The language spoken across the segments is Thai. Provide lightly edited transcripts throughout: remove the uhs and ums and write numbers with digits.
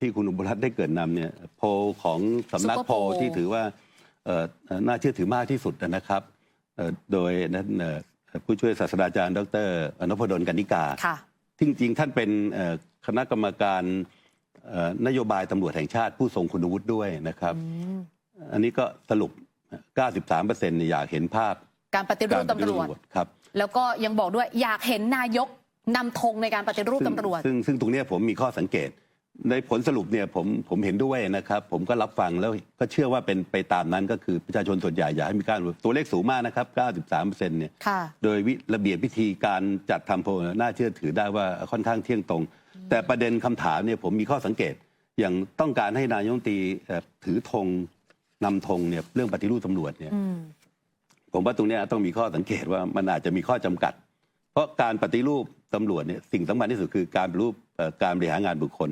ที่คุณอุบลรัตน์ได้เกริ่นนำเนี่ยโพลของสำนักโพลที่ถือว่าน่าเชื่อถือมากที่สุดนะครับโดยนั้นผู้ช่วยศาสตราจารย์ดร.นพดล กนิกาที่จริงๆท่านเป็นคณะกรรมการนโยบายตำรวจแห่งชาติผู้ทรงคุณวุฒิด้วยนะครับอันนี้ก็สรุป 93% เนี่ยอยากเห็นภาพการปฏิรูปตำรวจครับแล้วก็ยังบอกด้วยอยากเห็นนายกนำธงในการปฏิรูปตำรวจซึ่งตรงนี้ผมมีข้อสังเกตในผลสรุปเนี่ยผมเห็นด้วยนะครับผมก็รับฟังแล้วก็เชื่อว่าเป็นไปตามนั้นก็คือประชาชนส่วนใหญ่อยากให้มีการตัวเลขสูงมากนะครับ 93% เนี่ยโดยระเบียบวิธีการจัดทำโพลน่าเชื่อถือได้ว่าค่อนข้างเที่ยงตรงแต่ประเด็นคำถามเนี่ยผมมีข้อสังเกตอย่างต้องการให้นายกรัฐมนตรีถือธงนำธงเนี่ยเรื่องปฏิรูปตำรวจเนี่ยผมว่าตรงนี้ต้องมีข้อสังเกตว่ามันอาจจะมีข้อจำกัดเพราะการปฏิรูปตำรวจเนี่ยสิ่งสำคัญที่สุดคือการปฏิรูปการบริหารงานบุคคล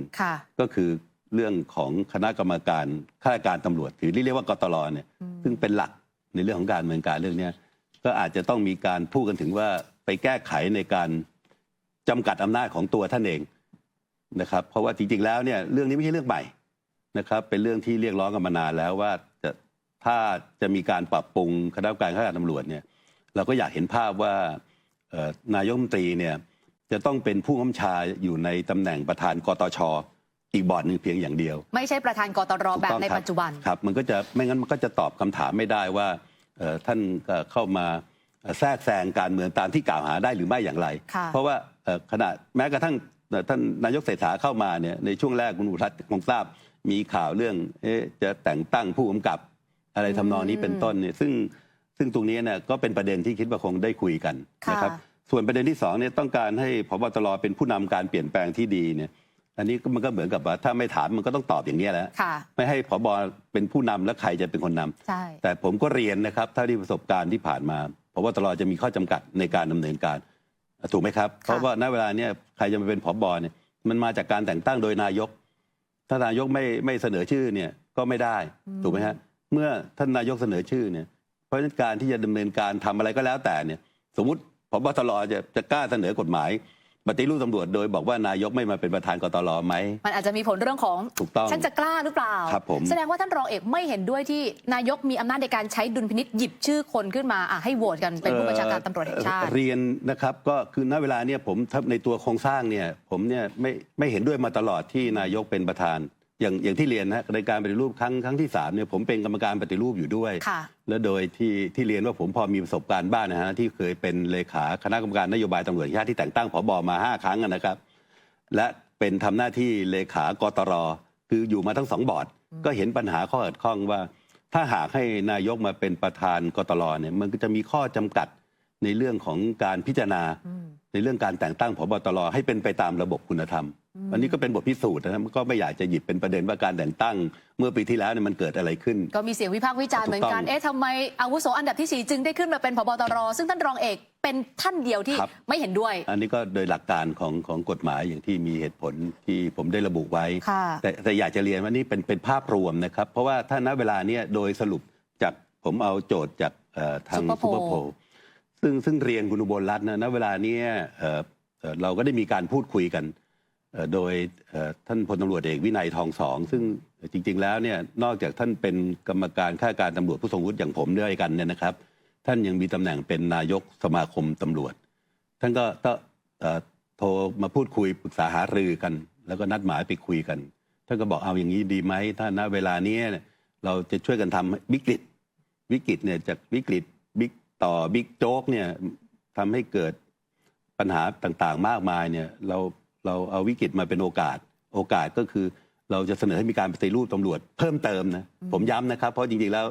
ก็คือเรื่องของคณะกรรมการข้าราชการตำรวจหรือที่เรียกว่ากตรเนี่ยซึ่งเป็นหลักในเรื่องของการดำเนินการเรื่องนี้ก็อาจจะต้องมีการพูดกันถึงว่าไปแก้ไขในการจำกัดอำนาจของตัวท่านเองนะครับเพราะว่าจริงๆแล้วเนี่ยเรื่องนี้ไม่ใช่เรื่องใหม่นะครับเป็นเรื่องที่เรียกร้องกันมานานแล้วว่าถ้าจะมีการปรับปรุงคณะกรรมการข้าราชการตำรวจเนี่ยเราก็อยากเห็นภาพว่านายกรัฐมนตรีเนี่ยจะต้องเป็นผู้กำกับอยู่ในตำแหน่งประธานกตช.อีกบอร์ดหนึ่งเพียงอย่างเดียวไม่ใช่ประธานกตรแบบในปัจจุบันครับมันก็จะไม่งั้นมันก็จะตอบคำถามไม่ได้ว่าท่านเข้ามาแทรกแซงการเมืองตามที่กล่าวหาได้หรือไม่อย่างไรเพราะว่าขณะแม้กระทั่งท่านนายกเศรษฐาเข้ามาเนี่ยในช่วงแรกคุณอุทัศน์คงทราบมีข่าวเรื่องจะแต่งตั้งผู้กำกับอะไรทำนองนี้เป็นต้นเนี่ยซึ่งตรงนี้เนี่ยก็เป็นประเด็นที่คิดว่าคงได้คุยกันนะครับส่วนประเด็นที่2เนี่ยต้องการให้ผบ.ตร.เป็นผู้นำการเปลี่ยนแปลงที่ดีเนี่ยอันนี้มันก็เหมือนกับว่าถ้าไม่ถามมันก็ต้องตอบอย่างนี้แหละไม่ให้ผบ.เป็นผู้นำแล้วใครจะเป็นคนนำแต่ผมก็เรียนนะครับเท่าที่ประสบการณ์ที่ผ่านมาผบ.ตร.จะมีข้อจำกัดในการดำเนินการถูกไหมครับเพราะว่าณเวลาเนี่ยใครจะมาเป็นผบ.เนี่ยมันมาจากการแต่งตั้งโดยนายกถ้านายกไม่เสนอชื่อเนี่ยก็ไม่ได้ถูกไหมฮะเมื่อท่านนายกเสนอชื่อเนี่ยเพราะฉะนั้นการที่จะดำเนินการทำอะไรก็แล้วแต่เนี่ยสมมุติผบ.ตร.จะกล้าเสนอกฎหมายปฏิรูปตำรวจโดยบอกว่านายกไม่มาเป็นประธานกตร.ไหมมันอาจจะมีผลเรื่องของถูกต้องฉันจะกล้าหรือเปล่าครับผมแสดงว่าท่านรองเอกไม่เห็นด้วยที่นายกมีอำนาจในการใช้ดุลพินิจหยิบชื่อคนขึ้นมาให้โหวตกันเป็นผู้บัญชาการตำรวจแห่งชาติเรียนนะครับก็คือณเวลาเนี่ยผมในตัวโครงสร้างเนี่ยผมเนี่ยไม่เห็นด้วยมาตลอดที่นายกเป็นประธานอย่างที่เรียนนะในการปฏิรูปครั้งที่3เนี่ยผมเป็นกรรมการปฏิรูปอยู่ด้วยและโดยที่เรียนว่าผมพอมีประสบการณ์บ้างนะฮะที่เคยเป็นเลขาคณะกรรมการนโยบายตำรวจแห่งชาติที่แต่งตั้งผบ.มา5 ครั้งนะครับและเป็นทำหน้าที่เลขากตร.คืออยู่มาทั้ง2 บอร์ดก็เห็นปัญหาข้อขัดข้องว่าถ้าหากให้นายกมาเป็นประธานกตร.เนี่ยมันก็จะมีข้อจำกัดในเรื่องของการพิจารณาในเรื่องการแต่งตั้งผบ.ตร.ให้เป็นไปตามระบบคุณธรรมอันนี้ก็เป็นบทพิสูจน์นะครับก็ไม่อยากจะหยิบเป็นประเด็นว่าการแต่งตั้งเมื่อปีที่แล้วเนี่ยมันเกิดอะไรขึ้นก็มีเสียงวิพากษ์วิจารณ์เหมือนกันทำไมอาวุโสอันดับที่4จึงได้ขึ้นมาเป็นผบ.ตร.ซึ่งท่านรองเอกเป็นท่านเดียวที่ไม่เห็นด้วยอันนี้ก็โดยหลักการของกฎหมายอย่างที่มีเหตุผลที่ผมได้ระบุไว้แต่อยากจะเรียนว่านี่เป็นภาพรวมนะครับเพราะว่าถ้าณเวลานี้โดยสรุปจากผมเอาโจทย์จากทางซุปเปอร์โพลซึ่งเรียนคุณอุบลรัตน์นะณเวลานี้เราก็ได้มีการพูดคุยกันโดยท่านพลตำรวจเอกวินัยทองสองซึ่งจริงๆแล้วเนี่ยนอกจากท่านเป็นกรรมการข้าราชการตำรวจผู้ทรงวุฒิอย่างผมด้วยกันเนี่ยนะครับท่านยังมีตำแหน่งเป็นนายกสมาคมตำรวจท่านก็โทรมาพูดคุยปรึกษาหารือกันแล้วก็นัดหมายไปคุยกันท่านก็บอกเอาอย่างนี้ดีไหมถ้าณเวลานี้เราจะช่วยกันทำวิกฤตเนี่ยจากวิกฤตบิ๊กต่อบิ๊กโจ๊กเนี่ยทำให้เกิดปัญหาต่างๆมากมายเนี่ยเราเอาวิกฤตมาเป็นโอกาสก็คือเราจะเสนอให้มีการปฏิรูปตำรวจเพิ่มเติมนะผมย้ำนะครับเพราะจริงๆแล้ว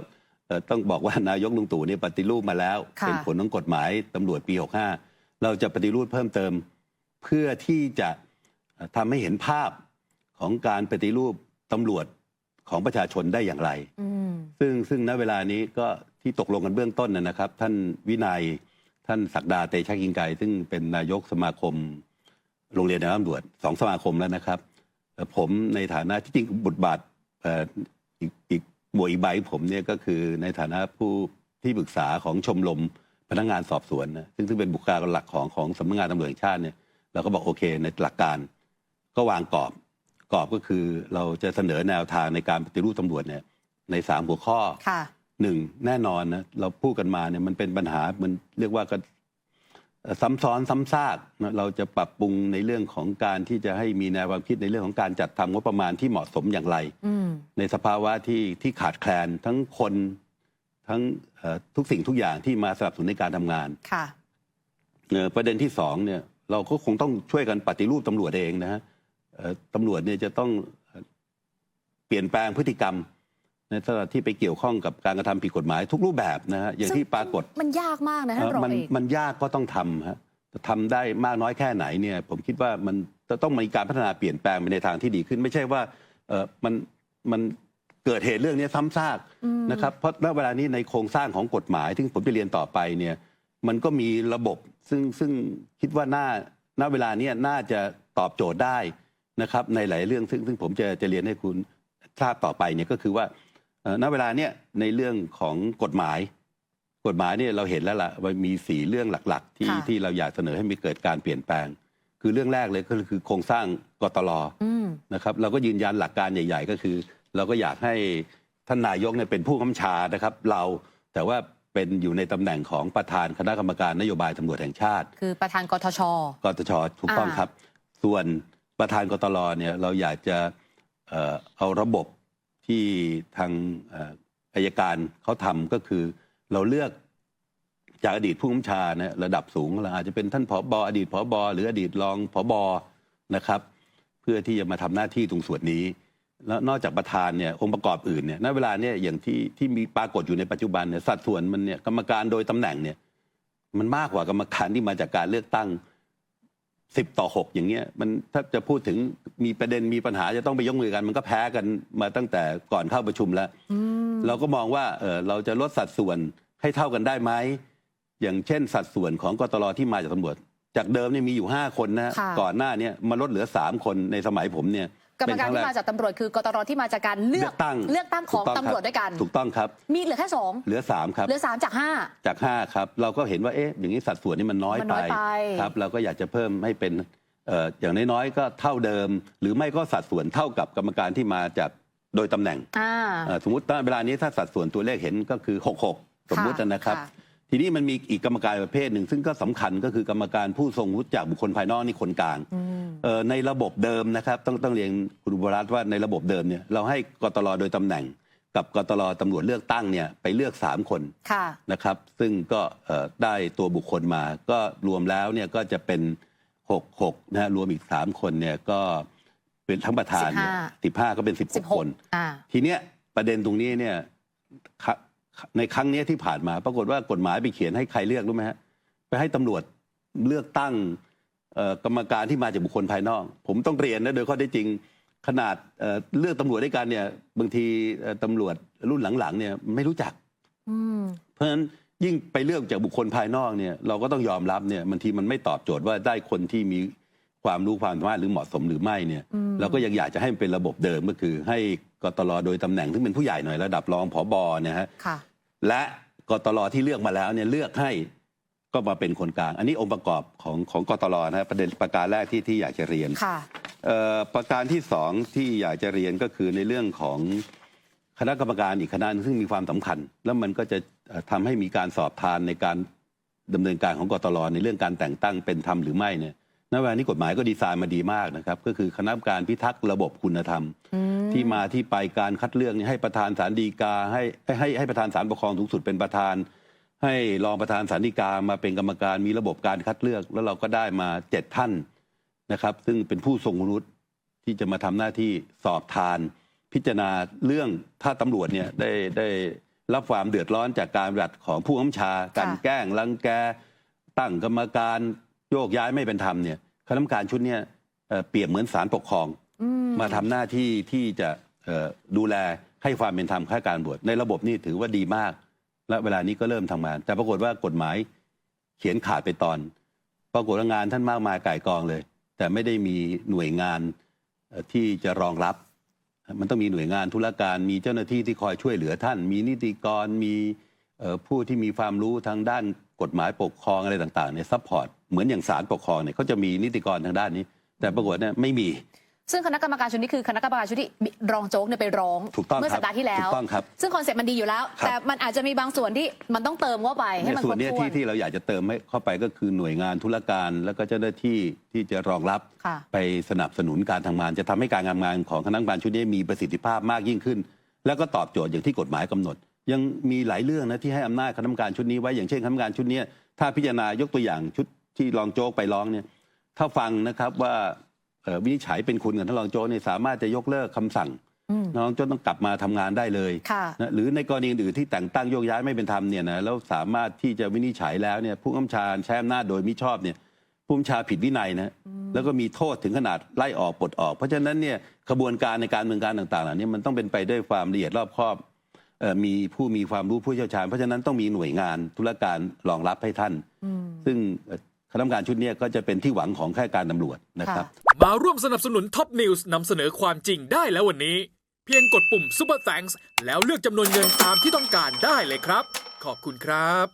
ต้องบอกว่านายกลุงตู่เนี่ยปฏิรูปมาแล้วเป็นผลของกฎหมายตำรวจปี65เราจะปฏิรูปเพิ่มเติมเพื่อที่จะทำให้เห็นภาพของการปฏิรูปตำรวจของประชาชนได้อย่างไรซึ่งณเวลานี้ก็ที่ตกลงกันเบื้องต้นนะครับท่านวินัยท่านศักดาเตชะกิงไกรซึ่งเป็นนายกสมาคมโรงเรียนในตำรวจ2 สมาคมแล้วนะครับผมในฐานะที่จริงบทบาทอีกหมวดอีกใบผมเนี่ยก็คือในฐานะผู้ที่ปรึกษาของชมรมพนักงานสอบสวนนะซึ่งเป็นบุคลากรหลักของสำนักงานตำรวจแห่งชาติเนี่ยเราก็บอกโอเคในหลักการก็วางกรอบ กรอบก็คือเราจะเสนอแนวทางในการปฏิรูปตำรวจเนี่ยใน3 หัวข้อหนึ่งแน่นอนนะเราพูดกันมาเนี่ยมันเป็นปัญหามันเรียกว่ากันซ้ำซ้อนซ้ำซากนะเราจะปรับปรุงในเรื่องของการที่จะให้มีแนวความคิดในเรื่องของการจัดทำงบประมาณที่เหมาะสมอย่างไรในสภาวะที่ขาดแคลนทั้งคนทั้งทุกสิ่งทุกอย่างที่มาสนับสนุนในการทำงานประเด็นที่2เนี่ยเราก็คงต้องช่วยกันปฏิรูปตำรวจเองนะฮะตำรวจเนี่ยจะต้องเปลี่ยนแปลงพฤติกรรมในขณะที่ไปเกี่ยวข้องกับการกระทำผิดกฎหมายทุกรูปแบบนะฮะอย่างที่ปรากฏมันยากมากนะท่านรองเอกมันยากก็ต้องทำฮะจะทำได้มากน้อยแค่ไหนเนี่ยผมคิดว่ามันจะต้องมีการพัฒนาเปลี่ยนแปลงไปในทางที่ดีขึ้นไม่ใช่ว่ามันเกิดเหตุเรื่องนี้ซ้ำซากนะครับเพราะณเวลานี้ในโครงสร้างของกฎหมายที่ผมจะเรียนต่อไปเนี่ยมันก็มีระบบซึ่งคิดว่าณเวลานี้น่าจะตอบโจทย์ได้นะครับในหลายเรื่องซึ่งผมจะเรียนให้คุณทราบต่อไปเนี่ยก็คือว่าณเวลาเนี่ยในเรื่องของกฎหมายเนี่ยเราเห็นแล้วล่ะว่ามี4 เรื่องหลักๆที่เราอยากเสนอให้มีเกิดการเปลี่ยนแปลงคือเรื่องแรกเลยก็คือโครงสร้างกตล.นะครับเราก็ยืนยันหลักการใหญ่ๆก็คือเราก็อยากให้ท่านนายกเนี่ยเป็นผู้กำกับชานะครับแต่ว่าเป็นอยู่ในตำแหน่งของประธานคณะกรรมการนโยบายตำรวจแห่งชาติคือประธานกทช.ถูกต้องครับส่วนประธานกตล.เนี่ยเราอยากจะเอาระบบที่ทางอัยการเขาทำก็คือเราเลือกจากอดีตผู้กำกับชาเนี่ยระดับสูงเราอาจจะเป็นท่านผบ.อดีตผบ.หรืออดีตรองผบ.นะครับเพื่อที่จะมาทำหน้าที่ตรงส่วนนี้แล้วนอกจากประธานเนี่ยองค์ประกอบอื่นเนี่ยณเวลาเนี่ยอย่างที่มีปรากฏอยู่ในปัจจุบันเนี่ยสัดส่วนมันเนี่ยกรรมการโดยตำแหน่งเนี่ยมันมากกว่ากรรมการที่มาจากการเลือกตั้ง10-6อย่างเงี้ยมันถ้าจะพูดถึงมีประเด็นมีปัญหาจะต้องไปยกมือกันมันก็แพ้กันมาตั้งแต่ก่อนเข้าประชุมแล้วเราก็มองว่าเราจะลดสัดส่วนให้เท่ากันได้ไหมอย่างเช่นสัดส่วนของกตล.ที่มาจากตำรวจจากเดิมเนี่ยมีอยู่5 คนนะก่อนหน้านี้มาลดเหลือ3 คนในสมัยผมเนี่ยกรรมการที่มาจากตำรวจคือกตรที่มาจากการเลือกตั้งของตำรวจด้วยกันถูกต้องครับมีเหลือแค่2เหลือ3ครับเหลือ3จาก5ครับเราก็เห็นว่าอย่างนี้สัดส่วนนี้มันน้อยไปครับเราก็อยากจะเพิ่มให้เป็นอย่างน้อยๆก็เท่าเดิมหรือไม่ก็สัดส่วนเท่ากับกรรมการที่มาจากโดยตำแหน่งสมมติเวลานี้ถ้าสัดส่วนตัวเลขเห็นก็คือ66สมมุตินะครับทีนี้มันมีอีกกรรมการประเภทหนึ่งซึ่งก็สำคัญก็คือกรรมการผู้ทรงวุฒิจากบุคคลภายนอกนี่คนกลางในระบบเดิมนะครับต้องเรียนคุณอุบลรัตน์ว่าในระบบเดิมเนี่ยเราให้กตล.โดยตำแหน่งกับกตล.ตำรวจเลือกตั้งเนี่ยไปเลือก3 คนนะครับซึ่งก็ได้ตัวบุคคลมาก็รวมแล้วเนี่ยก็จะเป็น66นะฮะรวมอีก3 คนเนี่ยก็เป็นทั้งประธาน15ก็เป็น16 คนทีเนี้ยประเด็นตรงนี้เนี่ยในครั้งนี้ที่ผ่านมาปรากฏว่ากฎหมายไปเขียนให้ใครเลือกรู้ไหมฮะไปให้ตำรวจเลือกตั้งกรรมการที่มาจากบุคคลภายนอกผมต้องเรียนนะโดยข้อได้จริงขนาดเลือกตำรวจด้วยกันเนี่ยบางทีตำรวจรุ่นหลังๆเนี่ยไม่รู้จักเพราะฉะนั้นยิ่งไปเลือกจากบุคคลภายนอกเนี่ยเราก็ต้องยอมรับเนี่ยบางทีมันไม่ตอบโจทย์ว่าได้คนที่มีความรู้ความสามารถหรือเหมาะสมหรือไม่เนี่ยเราก็ยังอยากจะให้มันเป็นระบบเดิมก็คือให้กตล.โดยตำแหน่งที่เป็นผู้ใหญ่หน่อยระดับรองผบ.เนี่ยฮะและกตล.ที่เลือกมาแล้วเนี่ยเลือกให้ก็มาเป็นคนกลางอันนี้องค์ประกอบของกตล.นะประเด็นประการแรกที่อยากจะเรียนประการที่2ที่อยากจะเรียนก็คือในเรื่องของคณะกรรมการอีกคณะซึ่งมีความสำคัญแล้วมันก็จะทำให้มีการสอบทานในการดำเนินการของกตล.ในเรื่องการแต่งตั้งเป็นธรรมหรือไม่เนี่ยณเวลานี้กฎหมายก็ดีไซน์มาดีมากนะครับก็คือคณะกรรมการพิทักษ์ระบบคุณธรรมที่มาที่ไปการคัดเลือกให้ประธานศาลฎีกาให้ประธานศาลปกครองสูงสุดเป็นประธานให้รองประธานศาลฎีกามาเป็นกรรมการมีระบบการคัดเลือกแล้วเราก็ได้มา7 ท่านนะครับซึ่งเป็นผู้ทรงคุณวุฒิที่จะมาทำหน้าที่สอบทานพิจารณาเรื่องถ้าตำรวจเนี่ยได้รับความเดือดร้อนจากการปฏิบัติของผู้กำกับชาการแกล้งรังแกตั้งกรรมการโยกย้ายไม่เป็นธรรมเนี่ยคณะกรรมการชุดนี้เปรียบเหมือนศาลปกครองมาทำหน้าที่ที่จะดูแลให้ความเป็นธรรมข้าการตำรวจในระบบนี้ถือว่าดีมากและเวลานี้ก็เริ่มทำงานแต่ปรากฏว่ากฎหมายเขียนขาดไปตอนปรากฏว่างานท่านมากมายก่ายกองเลยแต่ไม่ได้มีหน่วยงานที่จะรองรับมันต้องมีหน่วยงานธุรการมีเจ้าหน้าที่ที่คอยช่วยเหลือท่านมีนิติกรมีผู้ที่มีความรู้ทางด้านกฎหมายปกครองอะไรต่างๆเนี่ยซัพพอร์ตเหมือนอย่างศาลปกครองเนี่ยเขาจะมีนิติกรทางด้านนี้แต่ปรากฏเนี่ยไม่มี ซึ่งคณะกรรมการชุดนี้คือคณะกรรมการชุดที่รองโจ๊กเนี่ยไปร้อง ถูกต้อง เมื่อสัปดาห์ที่แล้ว ถูกต้องครับ ซึ่งคอนเซ็ปต์มันดีอยู่แล้ว แต่มันอาจจะมีบางส่วนที่มันต้องเติมเข้าไปให้มันค ส่ ร ว บ นนี้ ถ้วน ที่เราอยากจะเติมให้เข้าไปก็คือหน่วยงานธุรการแล้วก็เจ้าหน้าที่ที่จะรองรับ ค่ะ ไปสนับสนุนการทำงานจะทำให้การทำงานของคณะกรรมการชุดนี้มีประสิทธิภาพมากยิ่งขึ้น แล้วก็ตอบโจทย์อย่างที่กฎหมายกำหนด ยังมีหลายเรื่องนะที่ให้อำนาจคณะกรรมการชุดนี้ไว้อย่างเช่นคณะกรรมการชุดนี้ถ้าพิจารณายกตัวอย่างชุดที่รองโจ๊กไปร้องเนี่ยถ้าฟังนะครับว่าวินิจฉัยเป็นคุณกับท่านรองโจ๊กเนี่ยสามารถจะยกเลิกคำสั่งรองโจ๊กต้องกลับมาทำงานได้เลย ค่ะ นะหรือในกรณีอื่นที่แต่งตั้งโยกย้ายไม่เป็นธรรมเนี่ยนะแล้วสามารถที่จะวินิจฉัยแล้วเนี่ยผู้กำกับใช้อำนาจโดยมิชอบเนี่ยผู้กำกับผิดวินัยนะแล้วก็มีโทษถึงขนาดไล่ออกปลดออก เพราะฉะนั้นเนี่ยกระบวนการในการเมืองการต่างๆเหล่านี้มันต้องเป็นไปด้วยความละเอียดรอบคอบมีผู้มีความรู้ผู้เชี่ยวชาญเพราะฉะนั้นต้องมีหน่วยงานธุรการรองรับให้ท่านซึ่งคณะกรรมการชุดนี้ก็จะเป็นที่หวังของข้าราชการตำรวจนะครับ มาร่วมสนับสนุนท็อปนิวส์นำเสนอความจริงได้แล้ววันนี้ เพียงกดปุ่ม Super Thanks แล้วเลือกจำนวนเงินตามที่ต้องการได้เลยครับ ขอบคุณครับ